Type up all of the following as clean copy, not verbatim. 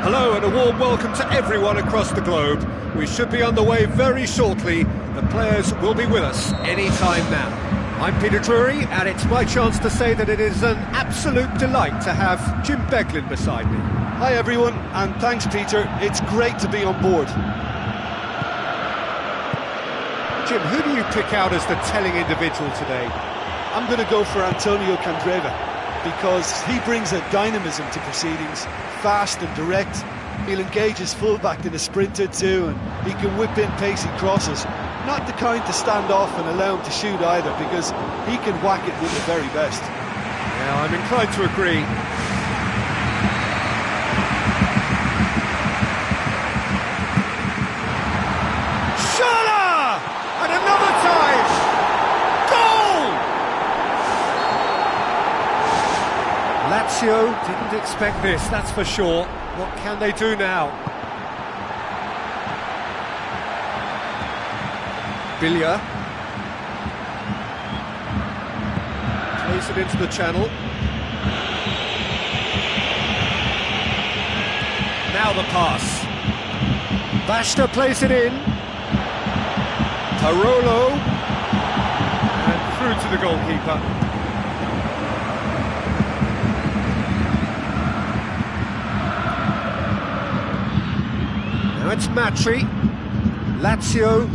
Hello and a warm welcome to everyone across the globe. We should be on the way very shortly. The players will be with us any time now. I'm Peter Drury, and it's my chance to say that it is an absolute delight to have Jim Beglin beside me. Hi everyone, and thanks Peter. It's great to be on board. Jim, who do you pick out as the telling individual today? I'm going to go for Antonio Candreva, because he brings a dynamism to proceedings, fast and direct. He'll engage his fullback in a sprint or two, and he can whip in pacey crosses. Not the kind to stand off and allow him to shoot either, because he can whack it with the very best. Yeah, I'm inclined to agree. Schala! And another time! Goal! Lazio didn't expect this, that's for sure. What can they do now? Billia plays it into the channel. Now the pass. Basta plays it in. Parolo. And through to the goalkeeper. Now it's Matri. Lazio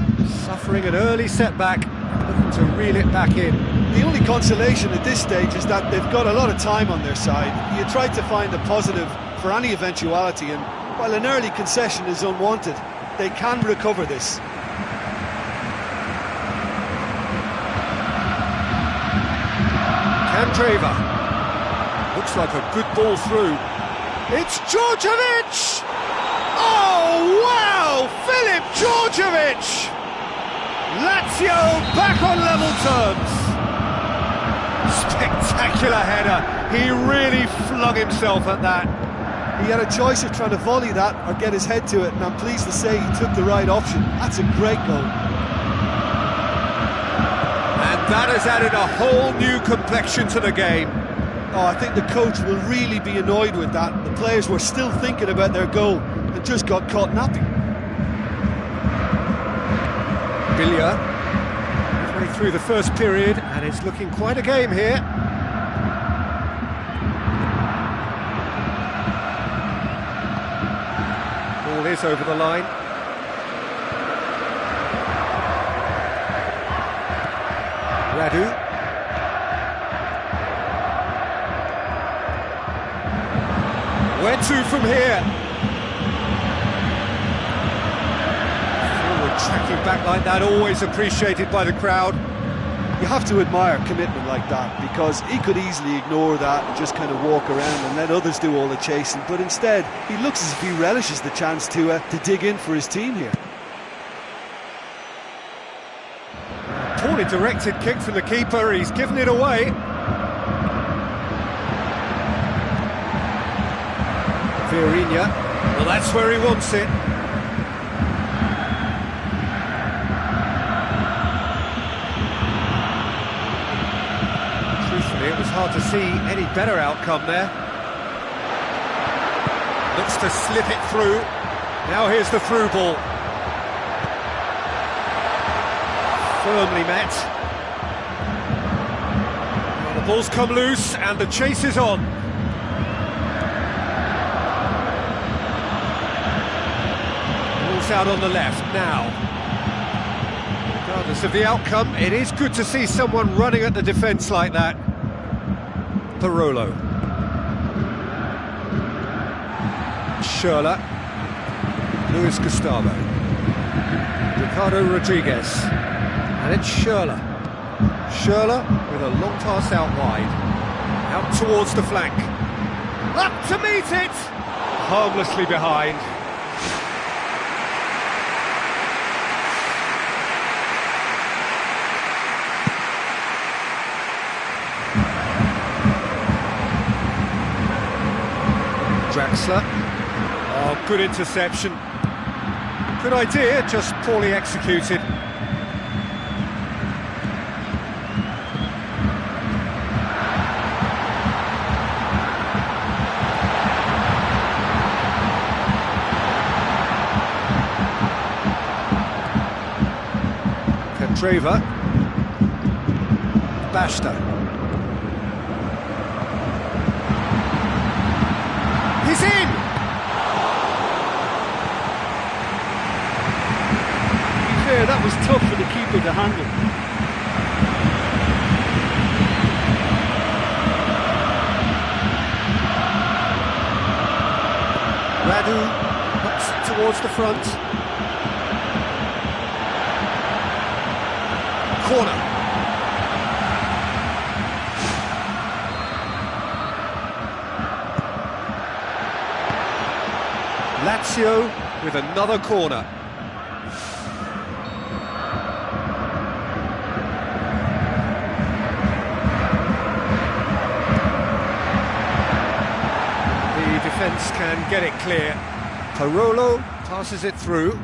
suffering an early setback, looking to reel it back in. The only consolation at this stage is that they've got a lot of time on their side. You try to find a positive for any eventuality, and while an early concession is unwanted, they can recover this. Candreva. Looks like a good ball through. It's Djordjevic! Oh, wow! Filip Djordjevic! Lazio back on level terms. Spectacular header. He really flung himself at that. He had a choice of trying to volley that or get his head to it, and I'm pleased to say he took the right option. That's a great goal. And that has added a whole new complexion to the game. Oh, I think the coach will really be annoyed with that. The players were still thinking about their goal and just got caught napping. Billia, midway through the first period, and it's looking quite a game here. Ball is over the line. Radu. Where to from here? Forward tracking back like that, always appreciated by the crowd. You have to admire commitment like that, because he could easily ignore that and just kind of walk around and let others do all the chasing, but instead he looks as if he relishes the chance to dig in for his team here. Poorly directed kick from the keeper, he's given it away. Fiorina, well that's where he wants it. Truthfully, it was hard to see any better outcome there. Looks to slip it through. Now here's the through ball. Firmly met. Well, the ball's come loose and the chase is on. Out on the left now. Regardless of the outcome, it is good to see someone running at the defence like that. Parolo. Schürrle. Luis Gustavo. Ricardo Rodriguez. And it's Schürrle. Schürrle with a long pass out wide. Out towards the flank. Up to meet it! Harmlessly behind. Draxler. Oh, good interception. Good idea, just poorly executed. Candreva. Basta. He's in! To be fair, that was tough for the keeper to handle. Radu hops towards the front. Corner. Lazio with another corner. The defence can get it clear. Parolo passes it through.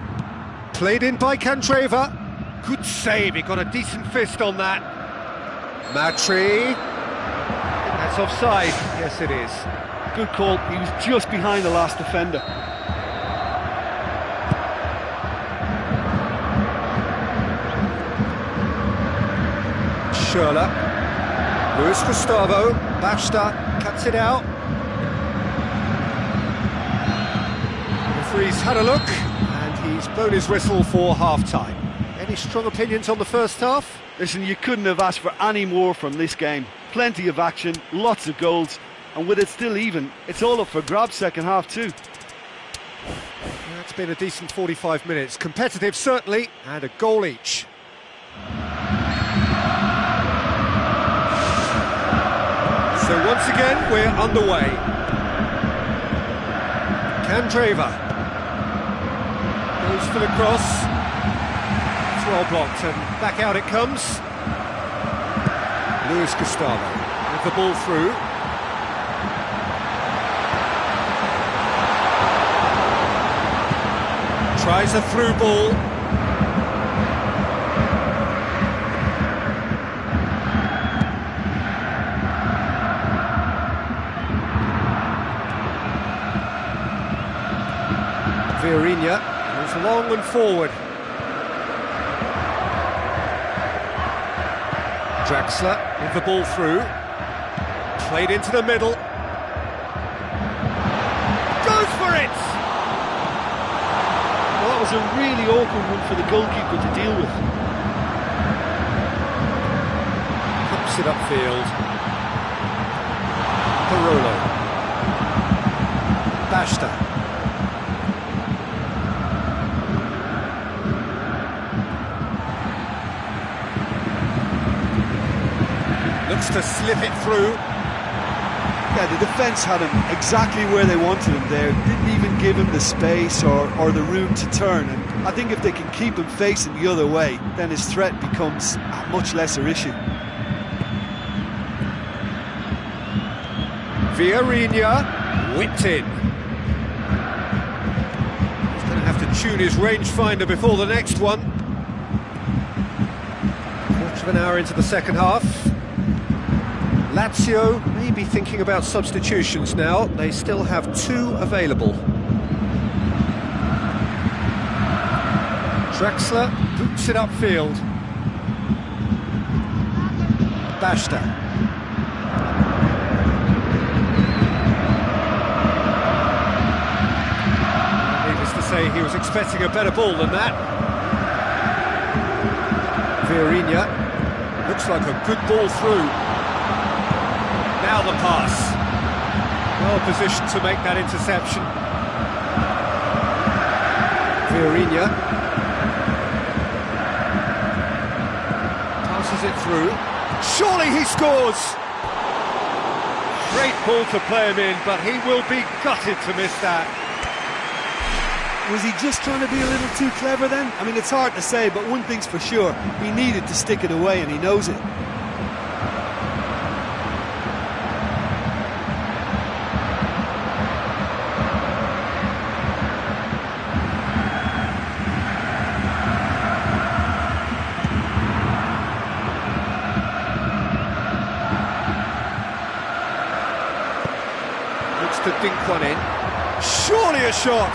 Played in by Candreva. Good save, he got a decent fist on that. Matri. That's offside. Yes, it is. Good call, he was just behind the last defender. Schürrle. Luis Gustavo. Basta cuts it out. The referee's had a look, and he's blown his whistle for half-time. Any strong opinions on the first half? Listen, you couldn't have asked for any more from this game. Plenty of action, lots of goals, and with it still even, it's all up for grabs second half too. That's been a decent 45 minutes. Competitive, certainly, and a goal each. So once again, we're underway. Candreva goes for the cross. It's well blocked, and back out it comes. Luis Gustavo with the ball through. Tries a through ball. Vieirinha goes long and forward. Draxler with the ball through. Played into the middle. Goes for it! Well, that was a really awkward one for the goalkeeper to deal with. Puts it upfield. Parolo. Basta. Looks to slip it through. Yeah, the defence had him exactly where they wanted him there. Didn't even give him the space or the room to turn. And I think if they can keep him facing the other way, then his threat becomes a much lesser issue. Vieirinha whipped in. He's going to have to tune his rangefinder before the next one. Quarter of an hour into the second half. Lazio may be thinking about substitutions now. They still have two available. Draxler boots it upfield. Basta. Needless to say, he was expecting a better ball than that. Vieirinha looks like a good ball through. Now the pass. Well positioned to make that interception. Vieirinha passes it through. Surely he scores! Great ball to play him in, but he will be gutted to miss that. Was he just trying to be a little too clever then? I mean, it's hard to say, but one thing's for sure, he needed to stick it away and he knows it. To dink one in. Surely a shot!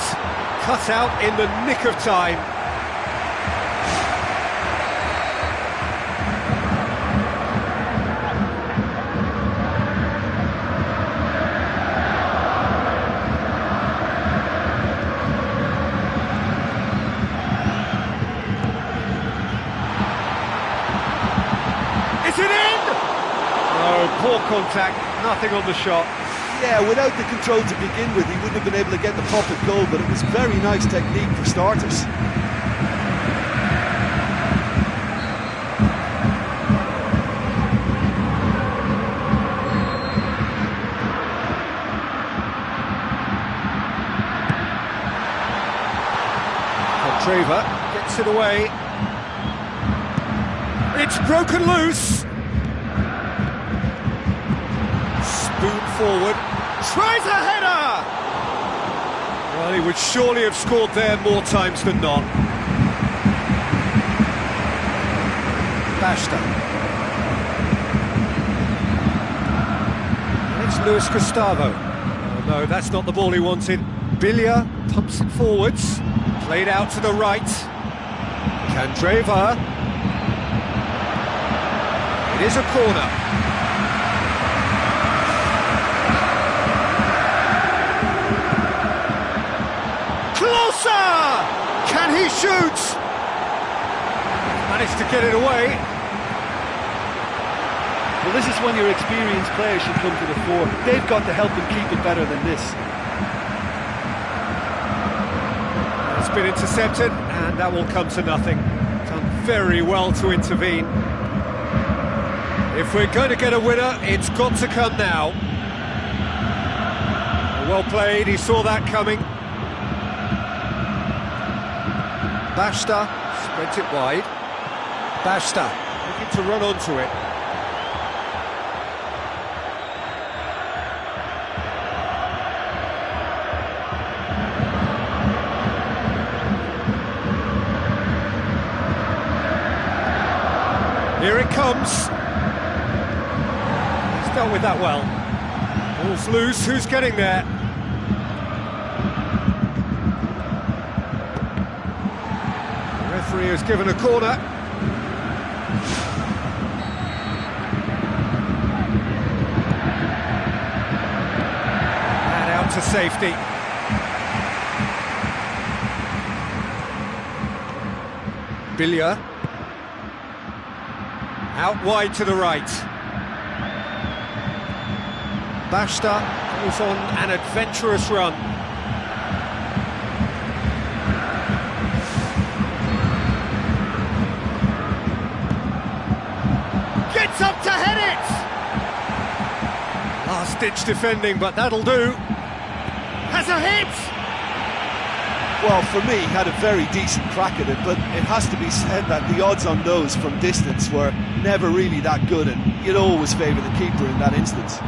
Cut out in the nick of time. No, poor contact, nothing on the shot. Yeah, without the control to begin with, he wouldn't have been able to get the pop at goal, but it was very nice technique for starters. Trevor gets it away. It's broken loose. Spoon forward. Tries a header! Well, he would surely have scored there more times than not. Basta. And it's Luis Gustavo. Oh no, that's not the ball he wanted. Billia pumps it forwards. Played out to the right. Candreva. It is a corner. Closer! Can he shoot? Managed to get it away. Well, this is when your experienced players should come to the fore. They've got to help him keep it better than this. It's been intercepted, and that will come to nothing. Done very well to intervene. If we're going to get a winner, it's got to come now. Well played, he saw that coming. Basta spreads it wide. Basta looking to run onto it. Here it comes. He's dealt with that well. Ball's loose, who's getting there? The referee has given a corner. And out to safety. Billia. Out wide to the right. Basta goes on an adventurous run. Gets up to head it! Last-ditch defending, but that'll do. Has a hit! Well, for me, he had a very decent crack at it, but it has to be said that the odds on those from distance were never really that good, and you'd always favour the keeper in that instance.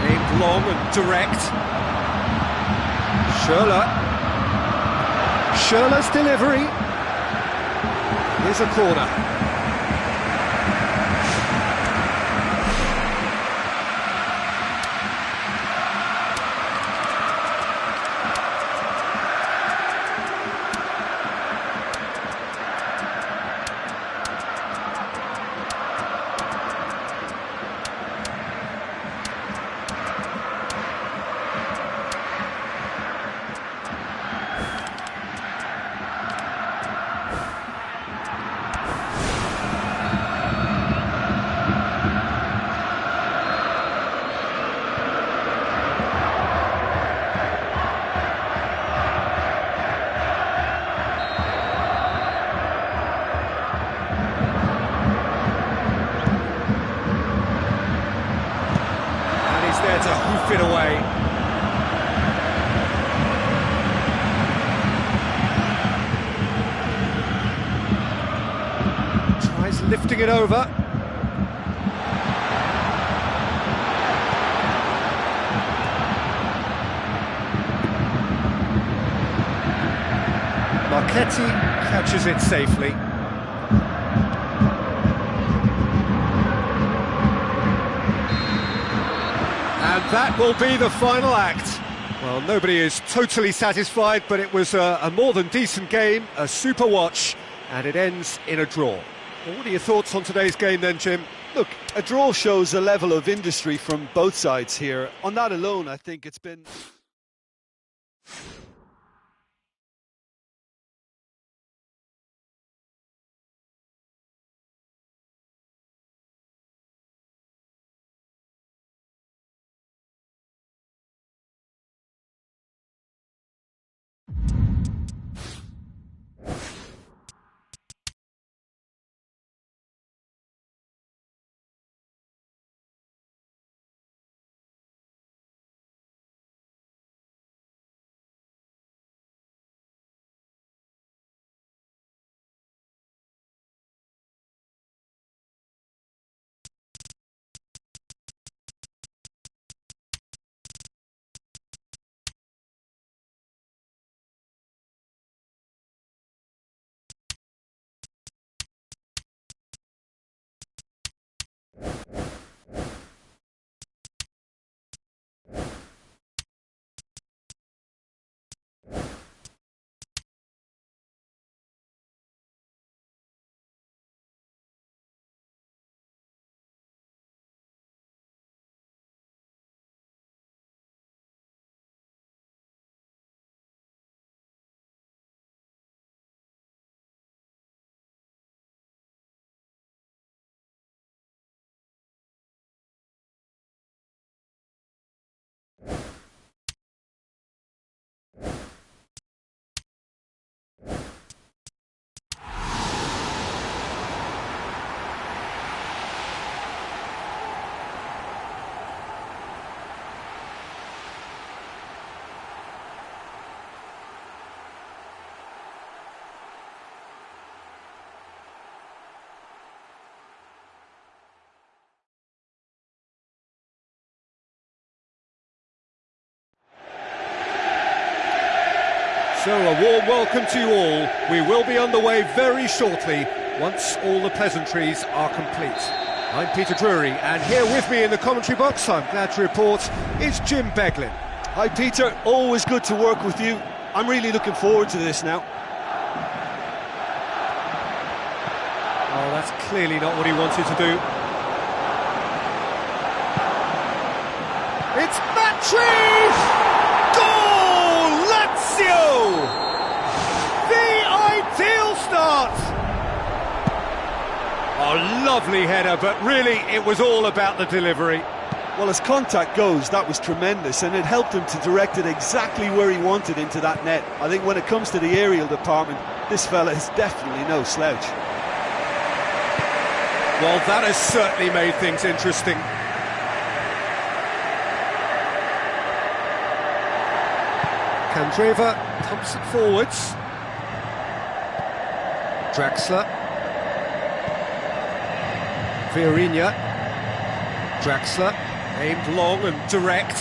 Aimed long and direct. Schürrle. Schürrle's delivery. Here's a corner. There to hoof it away. Tries lifting it over. Marchetti catches it safely. And that will be the final act. Well, nobody is totally satisfied, but it was a more than decent game, a super watch, and it ends in a draw. Well, what are your thoughts on today's game then, Jim? Look, a draw shows a level of industry from both sides here. On that alone, I think it's been... So a warm welcome to you all. We will be underway very shortly once all the pleasantries are complete. I'm Peter Drury, and here with me in the commentary box, I'm glad to report, is Jim Beglin. Hi Peter, always good to work with you. I'm really looking forward to this now. Oh, that's clearly not what he wanted to do. It's Matri! Goal! Lazio! The ideal start! Oh, lovely header, but really it was all about the delivery. Well, as contact goes, that was tremendous, and it helped him to direct it exactly where he wanted into that net. I think when it comes to the aerial department, this fella is definitely no slouch. Well, that has certainly made things interesting. Candreva pumps it forwards. Draxler. Viorina. Draxler, aimed long and direct.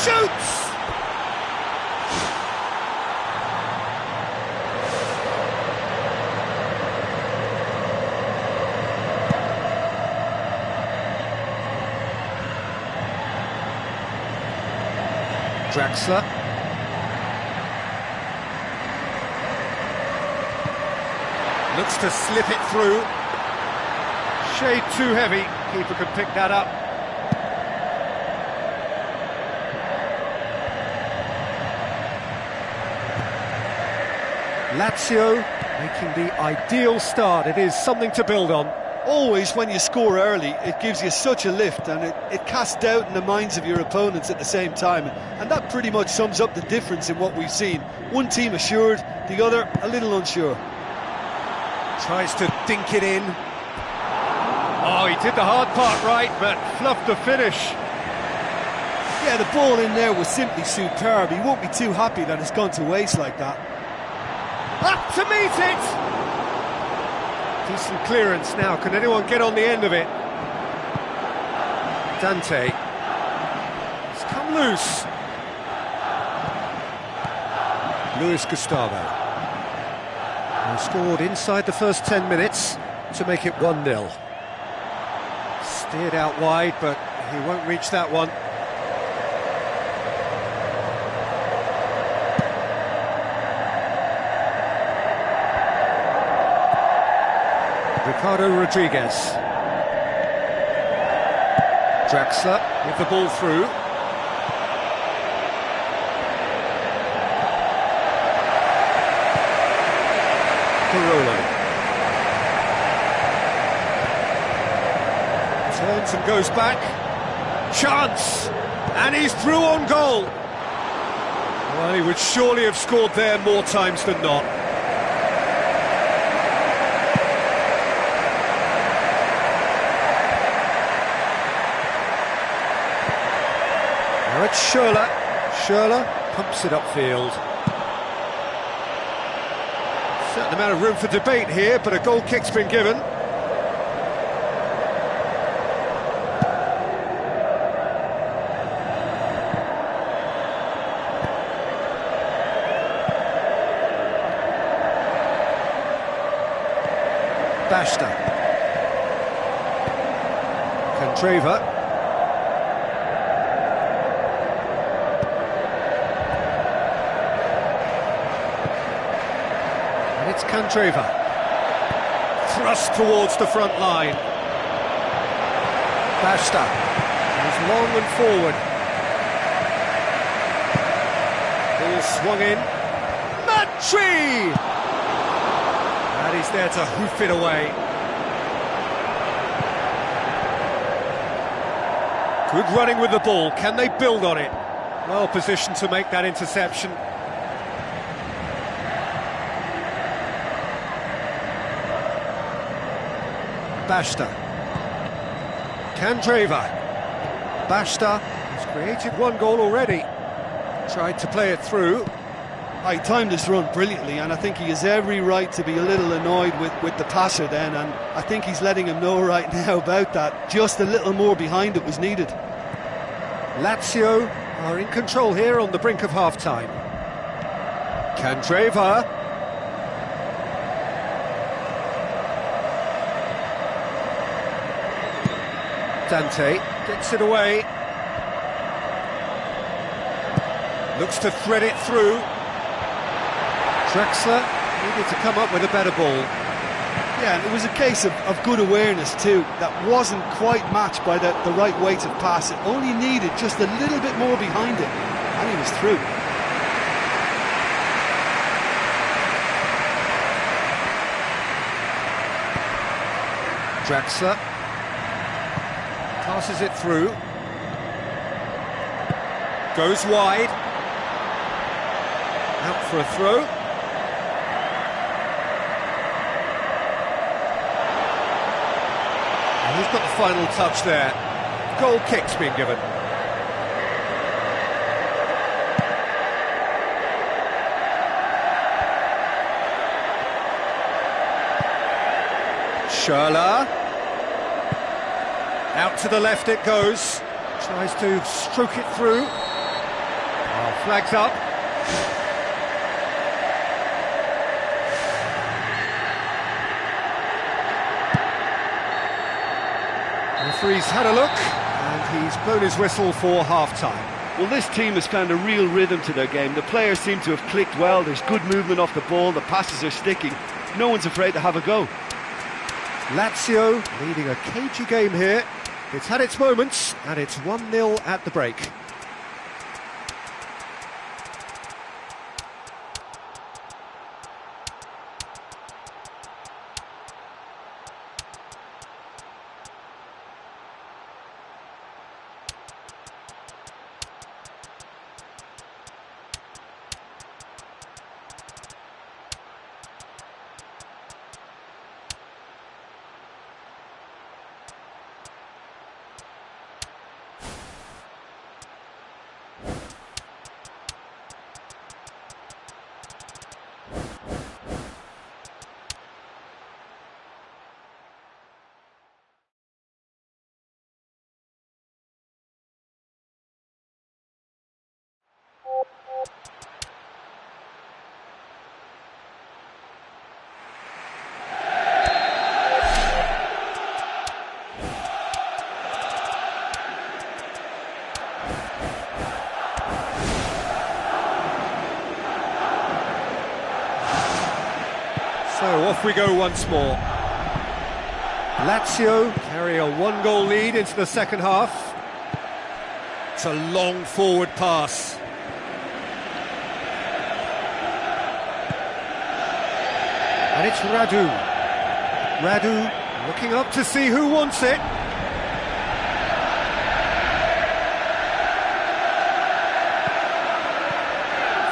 Shoots! Draxler. Looks to slip it through. Shade too heavy. Keeper can pick that up. Lazio making the ideal start. It is something to build on. Always, when you score early, it gives you such a lift, and it casts doubt in the minds of your opponents at the same time. And that pretty much sums up the difference in what we've seen. One team assured, the other a little unsure. Tries to dink it in. Oh, he did the hard part right, but fluffed the finish. Yeah, the ball in there was simply superb. He won't be too happy that it's gone to waste like that. Up to meet it! Decent clearance now. Can anyone get on the end of it? Dante. It's come loose. Luis Gustavo. He scored inside the first 10 minutes to make it 1-0. Steered out wide, but he won't reach that one. Ricardo Rodriguez. Draxler with the ball through. Barolo. Turns and goes back. Chance! And he's through on goal. Well, he would surely have scored there more times than not. Now it's Schürrle. Schürrle pumps it upfield. Certain amount of room for debate here, but a goal kick's been given. Basta. Candreva. And it's Candreva. Thrust towards the front line. Basta. He's long and forward. Ball swung in. Matri! And he's there to hoof it away. Good running with the ball. Can they build on it? Well positioned to make that interception. Basta. Candreva. Basta has created one goal already. Tried to play it through. He timed this run brilliantly, and I think he has every right to be a little annoyed with the passer then, and I think he's letting him know right now about that. Just a little more behind it was needed. Lazio are in control here on the brink of half-time. Candreva. Dante gets it away. Looks to thread it through. Draxler needed to come up with a better ball. Yeah, and it was a case of good awareness too. That wasn't quite matched by the right weight of pass. It only needed just a little bit more behind it, and he was through. Draxler passes it through. Goes wide. Out for a throw. And he's got the final touch there. Goal kick's been given. Schürrle. Out to the left it goes. Tries to stroke it through. Oh, flags up. The referee's had a look, and he's blown his whistle for half-time. Well, this team has found a real rhythm to their game. The players seem to have clicked well. There's good movement off the ball. The passes are sticking. No one's afraid to have a go. Lazio leading a cagey game here. It's had its moments, and it's 1-0 at the break. So off we go once more. Lazio carry a one-goal lead into the second half. It's a long forward pass. And it's Radu. Radu looking up to see who wants it.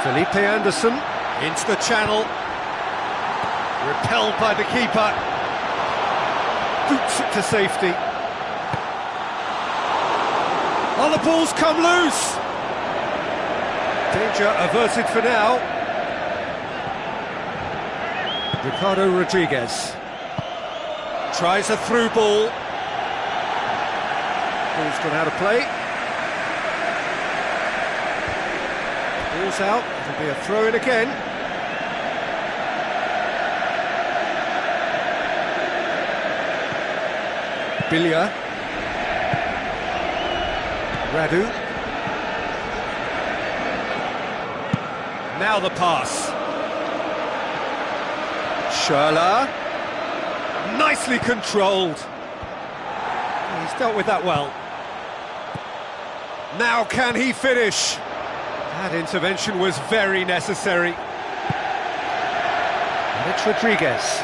Felipe Anderson into the channel. Repelled by the keeper. Boots it to safety. Oh, the ball's come loose. Danger averted for now. Ricardo Rodriguez tries a through ball. Ball's gone out of play. Ball's out. It'll be a throw-in again. Bilia. Radu. Now the pass. Schürrle. Nicely controlled. He's dealt with that well. Now can he finish? That intervention was very necessary. And it's Rodriguez.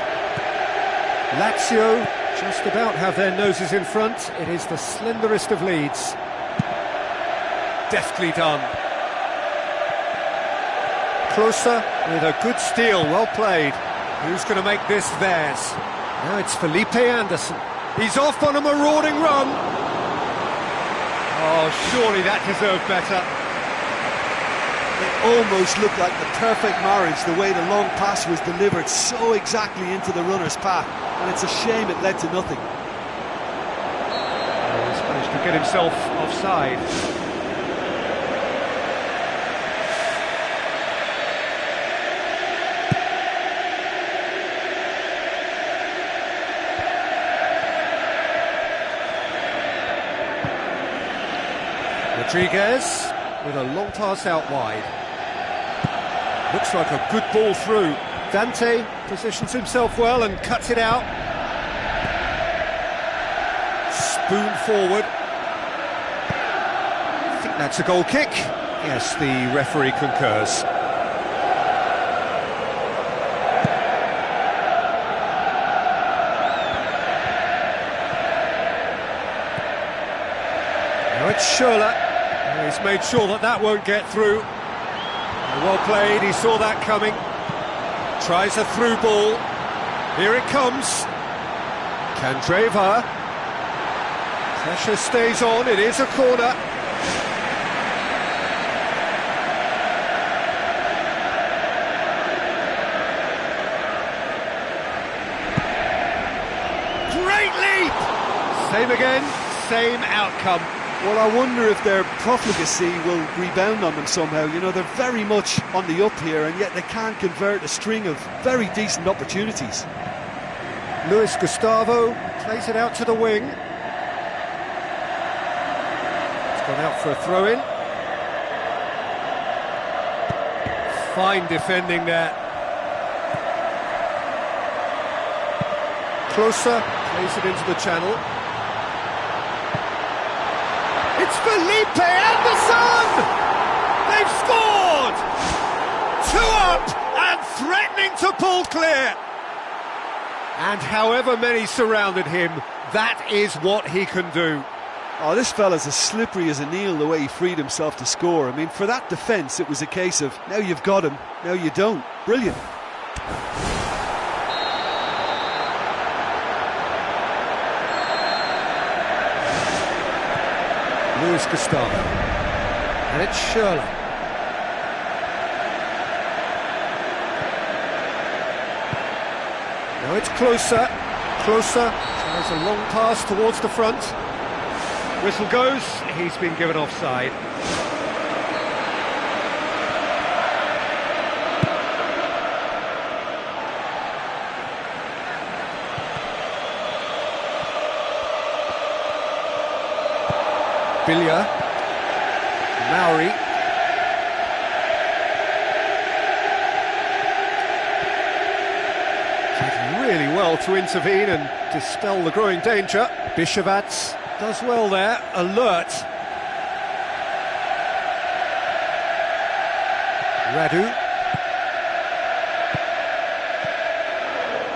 Lazio just about have their noses in front. It is the slenderest of leads. Deftly done. Closer with a good steal, well played. Who's going to make this theirs? Now it's Felipe Anderson. He's off on a marauding run. Oh, surely that deserved better. It almost looked like the perfect marriage, the way the long pass was delivered so exactly into the runner's path. And it's a shame it led to nothing. Oh, he's managed to get himself offside. Rodriguez with a long pass out wide. Looks like a good ball through. Dante positions himself well and cuts it out. Spoon forward. I think that's a goal kick. Yes, the referee concurs. Now it's Schürrle. He's made sure that that won't get through. Well played, he saw that coming. Tries a through ball. Here it comes. Candreva. Pressure stays on, it is a corner. Great leap! Same again, same outcome. Well, I wonder if their profligacy will rebound on them somehow. You know, they're very much on the up here, and yet they can't convert a string of very decent opportunities. Luis Gustavo plays it out to the wing. It's gone out for a throw-in. Fine defending there. Closer, plays it into the channel. It's Felipe Anderson! They've scored! 2 up and threatening to pull clear. And however many surrounded him, that is what he can do. Oh, this fella's as slippery as an eel the way he freed himself to score. I mean, for that defence, it was a case of, now you've got him, now you don't. Brilliant. Luis Gustavo. And it's Schürrle. Now it's closer. Tries a long pass towards the front. Whistle goes, he's been given offside. Billia, Mauri, did really well to intervene and dispel the growing danger. Bischewatz does well there, alert. Radu,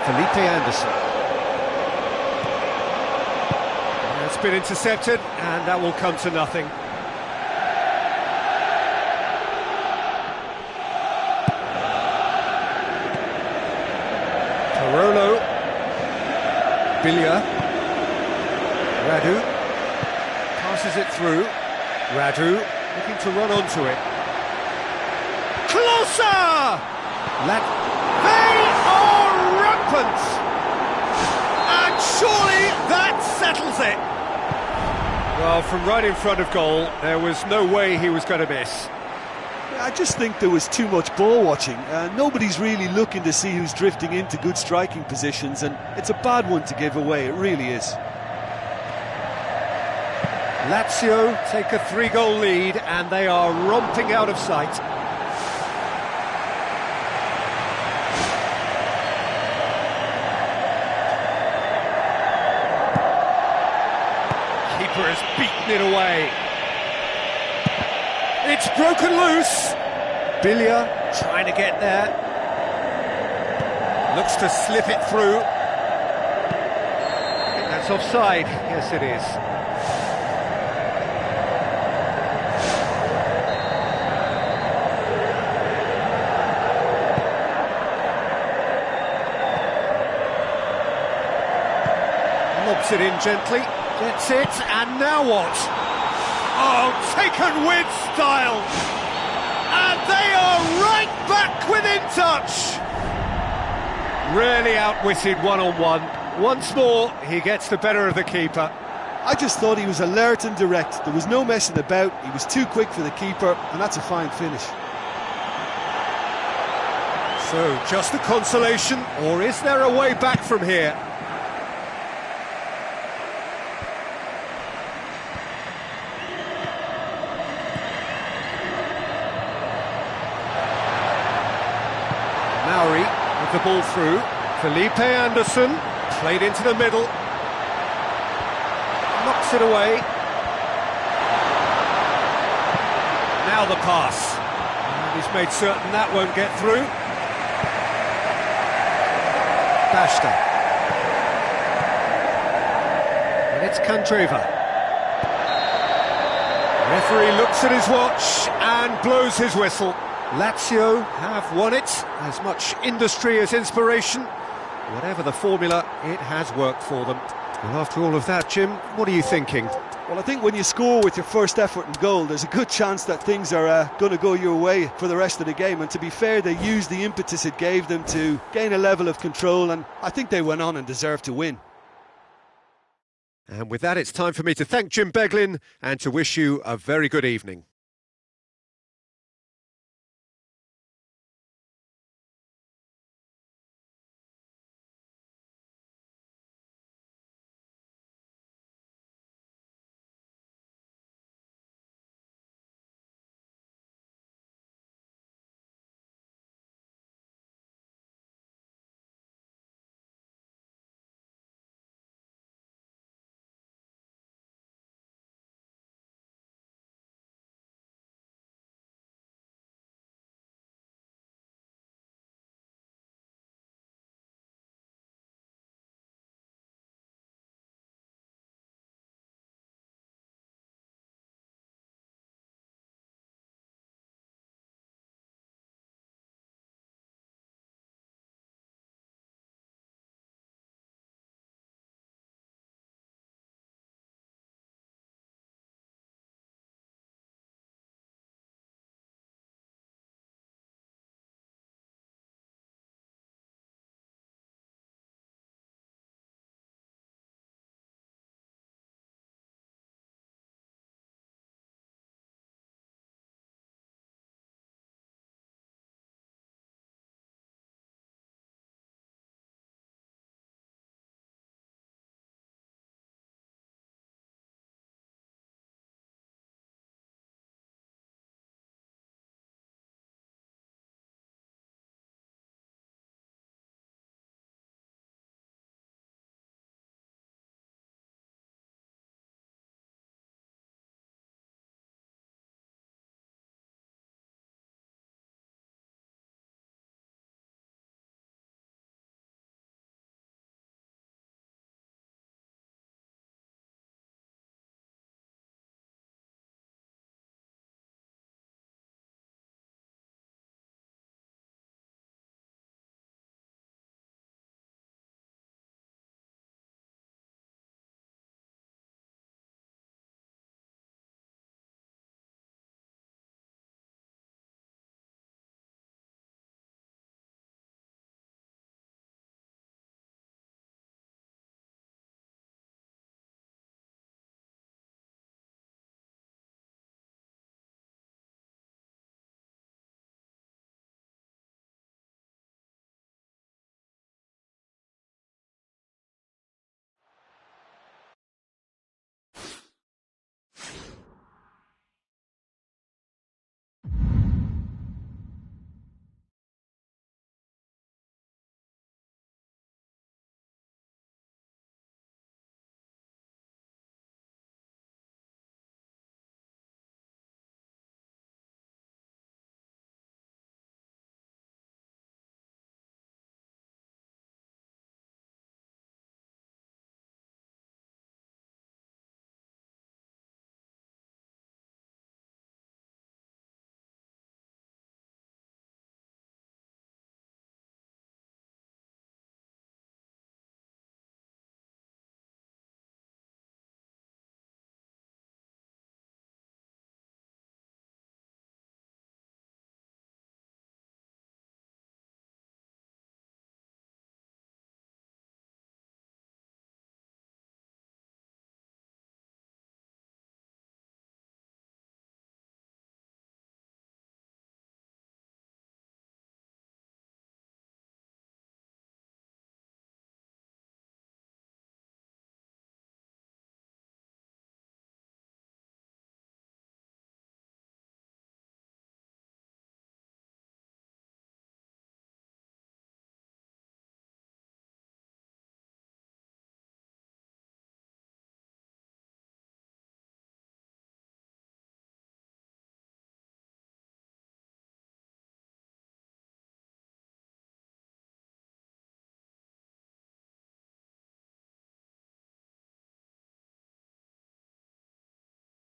Felipe Anderson. It's been intercepted, and that will come to nothing. Parolo, Billia, Radu, passes it through. Radu looking to run onto it. Closer! They are rampant! And surely that settles it! Well, from right in front of goal, there was no way he was going to miss. I just think there was too much ball watching. Nobody's really looking to see who's drifting into good striking positions, and it's a bad one to give away, it really is. Lazio take a 3-goal lead, and they are romping out of sight. Keeper has beaten it away. It's broken loose. Billia trying to get there. Looks to slip it through. I think that's offside. Yes, it is. Lobs it in gently. Gets it, and now what? Oh, taken with style! And they are right back within touch! Really outwitted one-on-one. Once more, he gets the better of the keeper. I just thought he was alert and direct. There was no messing about. He was too quick for the keeper, and that's a fine finish. So, just a consolation, or is there a way back from here? the ball through. Felipe Anderson, played into the middle. Knocks it away. Now the pass. And he's made certain that won't get through. Basta. And it's Candreva. Referee looks at his watch and blows his whistle. Lazio have won it. As much industry as inspiration. Whatever the formula, it has worked for them. Well, after all of that, Jim, what are you thinking? Well, I think when you score with your first effort and goal, there's a good chance that things are going to go your way for the rest of the game. And to be fair, they used the impetus it gave them to gain a level of control, and I think they went on and deserved to win. And with that, it's time for me to thank Jim Beglin and to wish you a very good evening.